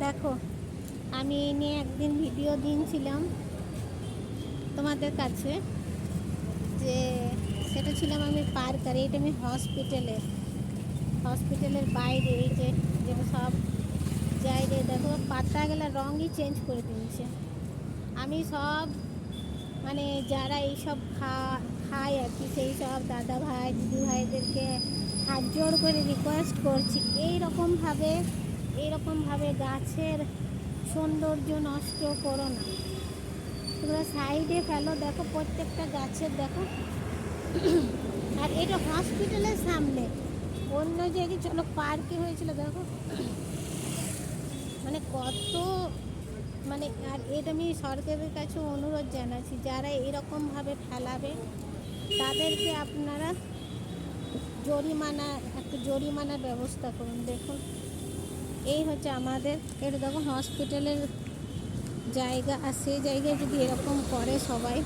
দেখো, আমি এই নিয়ে একদিন ভিডিও দিয়েছিলাম তোমাদের কাছে, যে সেটা ছিলাম আমি পার্ক, আর এইটা আমি হসপিটালের বাইরে। এই যে যেটা সব জায়গায় দেখো পাতাগুলো রঙই চেঞ্জ করে দিয়েছে। আমি সব মানে যারা এইসব খায় আর কি, সেই সব দাদা ভাই দিদি ভাইদেরকে হাত জোড় করে রিকোয়েস্ট করছি, এইরকমভাবে গাছের সৌন্দর্য নষ্ট করো না। তোমরা সাইডে ফেলো, দেখো প্রত্যেকটা গাছের দেখো। আর এটা হসপিটালের সামনে, অন্য জায়গায় চলো পার্কে হয়েছিল দেখো, মানে কত মানে। আর এটা আমি সরকারের কাছে অনুরোধ জানাচ্ছি, যারা এরকমভাবে ফেলাবে তাদেরকে আপনারা জরিমানার ব্যবস্থা করুন। দেখুন, এই হচ্ছে আমাদের, এটা দেখো হসপিটালের জায়গা, আর সেই জায়গায় যদি এরকম করে সবাই,